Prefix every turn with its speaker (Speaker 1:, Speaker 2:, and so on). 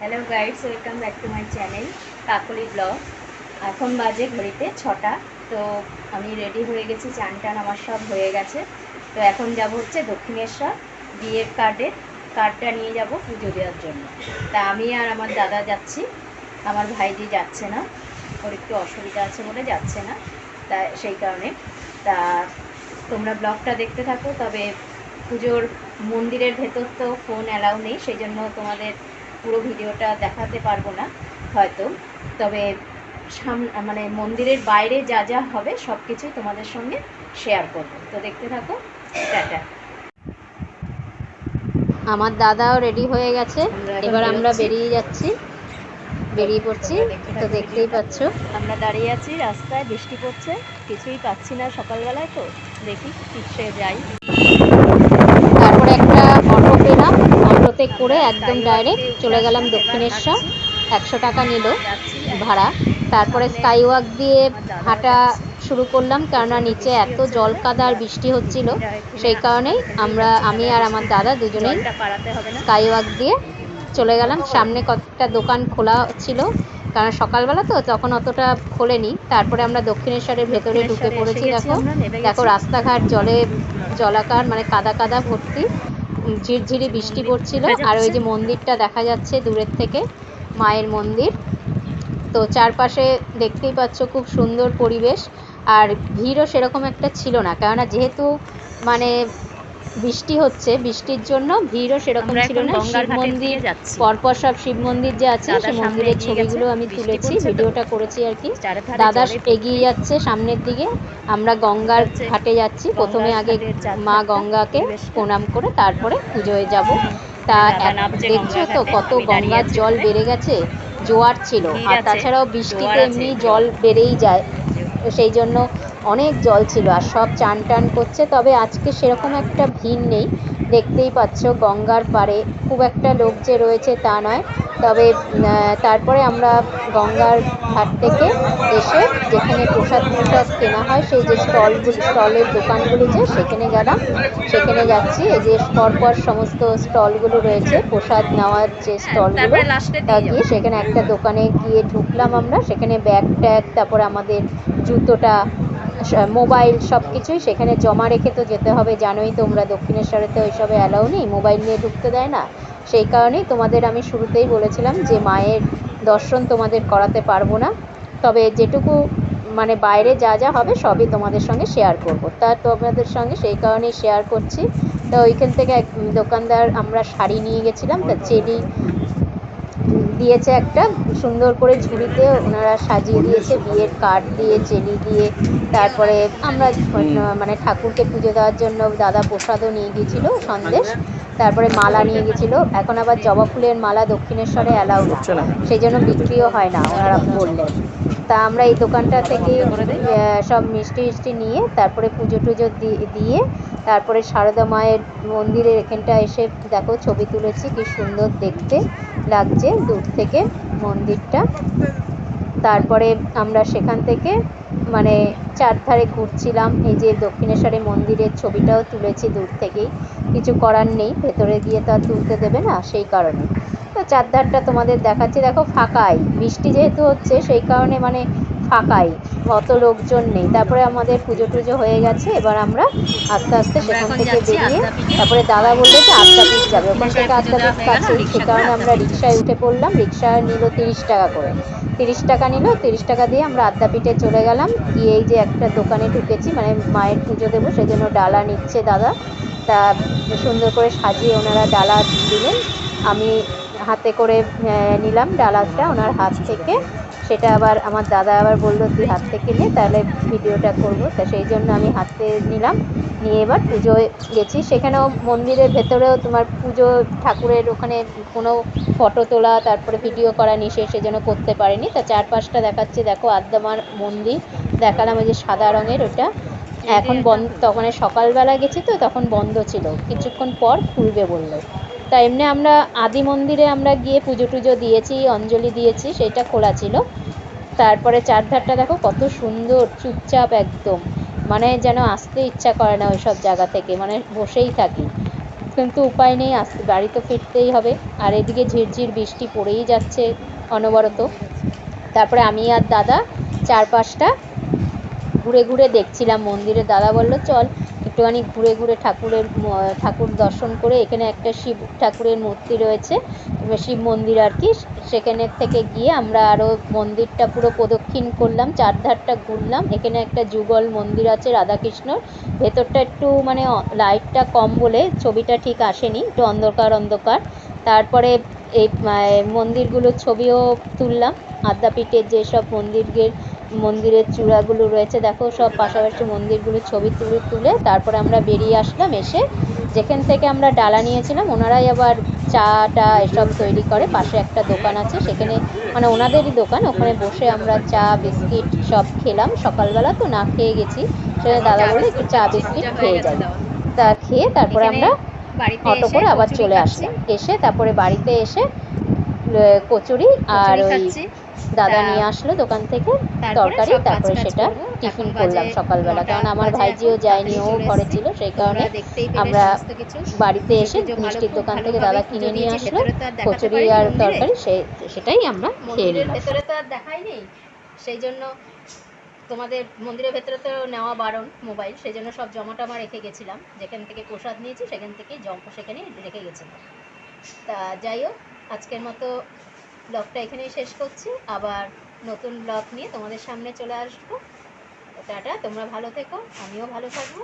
Speaker 1: Hello guides, welcome back to my channel Kakoli blog. এখন বাজে ঘড়িতে 6টা। তো আমি রেডি হয়ে গেছি, চান টান আমার সব হয়ে গেছে। তো এখন যাব হচ্ছে দক্ষিণেশ্বর, বিয়ের কার্ডটা নিয়ে যাব পুজো দেওয়ার জন্য। তা আমি আর আমার দাদা যাচ্ছি, আমার ভাইজি যাচ্ছে না, ওর একটু অসুবিধা আছে বলে যাচ্ছে না, তা সেই কারণে। তা তোমরা ব্লগটা দেখতে থাকো। তবে পুজোর মন্দিরের ভেতর তো ফোন অ্যালাউ নেই, সেই জন্য তোমাদের পুরো ভিডিওটা দেখাতে পারবো না হয়তো। তবে মানে মন্দিরের বাইরে যা যা হবে সব কিছুই তোমাদের সঙ্গে শেয়ার করবো। তো দেখতে থাকো। টাটা।
Speaker 2: আমার দাদাও রেডি হয়ে গেছে, এবার আমরা বেরিয়ে পড়ছি। তো দেখতেই পাচ্ছ
Speaker 1: আমরা দাঁড়িয়ে আছি রাস্তায়, বৃষ্টি পড়ছে, কিছুই পাচ্ছি না সকালবেলায়, তো দেখি কিসে যাই।
Speaker 2: তারপরে একটা অটো পেলাম, অটোতে করে একদম ডাইরেক্ট চলে গেলাম দক্ষিণেশ্বর। 100 টাকা নিল ভাড়া। তারপরে স্কাই ওয়াক দিয়ে হাঁটা শুরু করলাম, কেননা নিচে এত জল কাদা আর বৃষ্টি হচ্ছিল, সেই কারণেই আমি আর আমার দাদা দুজনেই স্কাই ওয়াক দিয়ে চলে গেলাম। সামনে কয়েকটা দোকান খোলা ছিল, কারণ সকালবেলা তো তখন অতটা খোলেনি। তারপরে আমরা দক্ষিণেশ্বরের ভেতরে ঢুকে পড়েছি। দেখো রাস্তাঘাট জলাকার, মানে কাদা কাদা ভর্তি, ঝিরঝিরি বৃষ্টি পড়ছিল। আর ওই যে মন্দিরটা দেখা যাচ্ছে দূরের থেকে, মায়ের মন্দির। তো চারপাশে দেখতেই পাচ্ছ খুব সুন্দর পরিবেশ, আর ভিড়ও সেরকম একটা ছিল না, কেননা যেহেতু মানে বৃষ্টি হচ্ছে, বৃষ্টির জন্য ভিড়ও সেরকম ছিল না। শিব মন্দির পরপর সব শিব মন্দির যে আছে, সেই মন্দিরের ছবিগুলো আমি তুলেছি, ভিডিওটা করেছি আর কি। দাদা এগিয়ে যাচ্ছে সামনের দিকে, আমরা গঙ্গার ঘাটে যাচ্ছি। প্রথমে আগে মা গঙ্গাকে প্রণাম করে তারপরে পুজোয় যাব। তা দেখছো তো কত গঙ্গার জল বেড়ে গেছে, জোয়ার ছিল, আর তাছাড়াও বৃষ্টিতে এমনি জল বেড়েই যায়, সেই জন্য অনেক জল ছিল আর সব চান টান করছে। তবে আজকে সেরকম একটা ভিড় নেই, দেখতেই পাচ্ছ গঙ্গার পাড়ে খুব একটা লোক যে রয়েছে তা নয়। তবে তারপরে আমরা গঙ্গার ঘাট থেকে এসে যেখানে প্রসাদ কেনা হয়, সেই যে স্টলের দোকানগুলো যে সেখানে গেলাম, সেখানে যাচ্ছি। এই যে পরপর সমস্ত স্টলগুলো রয়েছে, প্রসাদ নেওয়ার যে স্টলগুলো, তা গিয়ে সেখানে একটা দোকানে গিয়ে ঢুকলাম আমরা। সেখানে ব্যাগ ট্যাগ, তারপরে আমাদের জুতোটা, মোবাইল, সব কিছুই সেখানে জমা রেখে তো যেতে হবে। জানোই তোমরা দক্ষিণেশ্বরে তো ওইসবে অ্যালাউ নেই, মোবাইল নিয়ে ঢুকতে দেয় না। সেই কারণেই তোমাদের আমি শুরুতেই বলেছিলাম যে মায়ের দর্শন তোমাদের করাতে পারবো না, তবে যেটুকু মানে বাইরে যা যা হবে সবই তোমাদের সঙ্গে শেয়ার করবো। তা তোমাদের সঙ্গে সেই কারণেই শেয়ার করছি। তো ওইখান থেকে এক দোকানদার, আমরা শাড়ি নিয়ে গেছিলাম, তা চেলি দিয়েছে একটা সুন্দর করে ঝুড়িতে, ওনারা সাজিয়ে দিয়েছে বিয়ের কার্ড দিয়ে, চেলি দিয়ে। তারপরে আমরা মানে ঠাকুরকে পুজো দেওয়ার জন্য দাদা প্রসাদও নিয়ে গিয়েছিল, সন্দেশ। তারপরে মালা নিয়ে গেছিল। এখন আবার জবা ফুলের মালা দক্ষিণেশ্বরে অ্যালাউ না, সেই জন্য বিক্রিও হয় না ওনারা বললেন। তা আমরা এই দোকানটা থেকে সব মিষ্টি নিয়ে তারপরে পুজো টুজো দিয়ে তারপরে সারদা মায়ের মন্দিরের এখানটা এসে দেখো ছবি তুলেছি, কি সুন্দর দেখতে লাগছে দূর থেকে মন্দিরটা। তারপরে আমরা সেখান থেকে মানে চারধারে ঘুরছিলাম। এই যে দক্ষিণেশ্বরের মন্দিরের ছবিটাও তুলেছি দূর থেকেই, কিছু করার নেই, ভেতরে গিয়ে তো আর তুলতে দেবে না, সেই কারণে। তো চারধারটা তোমাদের দেখাচ্ছি। দেখো ফাঁকাই, বৃষ্টি যেহেতু হচ্ছে সেই কারণে মানে ফাঁকাই, অত লোকজন নেই। তারপরে আমাদের পুজো টুজো হয়ে গেছে, এবার আমরা আস্তে আস্তে সেখান থেকে বেরিয়ে তারপরে দাদা বললো যে আদ্যাপীঠ যাবে, ওখান থেকে আদ্যাপীঠ কাছেই, সে কারণে আমরা রিক্সায় উঠে পড়লাম। রিক্সা নিল 30 টাকা করে, 30 টাকা নিল। 30 টাকা দিয়ে আমরা আদ্যাপীঠে চলে গেলাম। গিয়ে এই যে একটা দোকানে ঢুকেছি, মানে মায়ের পুজো দেবো সেজন্য ডালা নিচ্ছে দাদা। তা সুন্দর করে সাজিয়ে ওনারা ডালা দিলেন, আমি হাতে করে নিলাম ডালাটা ওনার হাত থেকে। সেটা আবার আমার দাদা আবার বললো তুই হাত থেকে নে, তাহলে ভিডিওটা করবো। তা সেই জন্য আমি হাতে নিলাম, নিয়ে এবার পুজোয় গেছি। সেখানেও মন্দিরের ভেতরেও তোমার পুজো, ঠাকুরের ওখানে কোনো ফটো তোলা তারপরে ভিডিও করা নিষেধ, সেজন্য করতে পারিনি। তা চারপাশটা দেখাচ্ছে, দেখো আদ্যামার মন্দির দেখালাম, ওই যে সাদা রঙের ওটা এখন বন্ধ, তখন সকালবেলা গেছি তো তখন বন্ধ ছিল, কিছুক্ষণ পর খুলবে বললো। তা এমনি আমরা আদি মন্দিরে আমরা গিয়ে পুজো টুজো দিয়েছি, অঞ্জলি দিয়েছি, সেটা খোলা ছিল। তারপরে চারধারটা দেখো কত সুন্দর, চুপচাপ একদম, মানে যেন আসতে ইচ্ছা করে না ওই সব জায়গা থেকে, মানে বসেই থাকি। কিন্তু উপায় নেই, আসতে বাড়ি তো ফিরতেই হবে। আর এদিকে ঝিরঝির বৃষ্টি পড়েই যাচ্ছে অনবরত। তারপরে আমি আর দাদা চারপাশটা ঘুরে ঘুরে দেখছিলাম মন্দিরে। দাদা বললো চল একটুখানি ঘুরে ঘুরে ঠাকুর দর্শন করে, এখানে একটা শিব ঠাকুরের মূর্তি রয়েছে, শিব মন্দির আর কি, সেখানে থেকে গিয়ে আমরা আরও মন্দিরটা পুরো প্রদক্ষিণ করলাম, চারধারটা ঘুরলাম। এখানে একটা যুগল মন্দির আছে রাধাকৃষ্ণর, ভেতরটা একটু মানে লাইটটা কম বলে ছবিটা ঠিক আসেনি, একটু অন্ধকার অন্ধকার। তারপরে এই মন্দিরগুলোর ছবিও তুললাম, আদ্যাপীঠের যেসব মন্দিরের চূড়াগুলো রয়েছে দেখো, সব পাশাপাশি মন্দিরগুলোর ছবি তুলে তারপরে আমরা বেরিয়ে আসলাম। এসে যেখান থেকে আমরা ডালা নিয়েছিলাম, ওনারাই আবার চাটা এসব তৈরি করে, পাশে একটা দোকান আছে সেখানে, মানে ওনাদেরই দোকান, ওখানে বসে আমরা চা বিস্কিট সব খেলাম। সকালবেলা তো না খেয়ে গেছি, সেখানে দাদা বলে একটু চা বিস্কিট খেয়ে যাই। তা খেয়ে তারপরে আমরা অটো করে আবার চলে আসলাম। এসে তারপরে বাড়িতে এসে কচুরি আর ওই দাদা নিয়ে আসলো দোকান থেকে তরকারি, তারপরে সেটা টিফিন করলাম সকালবেলা, কারণ আমার ভাইজিও যায়নি, ও ঘরে ছিল, সেই কারণে আমরা বাড়িতে এসে মিষ্টির দোকান থেকে দাদা কিনে নিয়ে আসলো কচুরি আর তরকারি, সেটাই আমরা খেয়ে নিলাম।
Speaker 1: ভেতরে তো আর দেখাই নেই, সেই জন্য তোমাদের মন্দিরের ভেতরে তো নেওয়া বারণ মোবাইল, সেই জন্য সব জমাটমা রেখে গেছিলাম, যেখান থেকে প্রসাদ নিয়েছি সেখান থেকেই সেখানে রেখে গেছিলাম। তা যাই হোক, আজকের মতো ব্লগটা এখানেই শেষ করছি, আবার নতুন ব্লগ নিয়ে তোমাদের সামনে চলে আসবো। টাটা, তোমরা ভালো থেকো, আমিও ভালো থাকবো।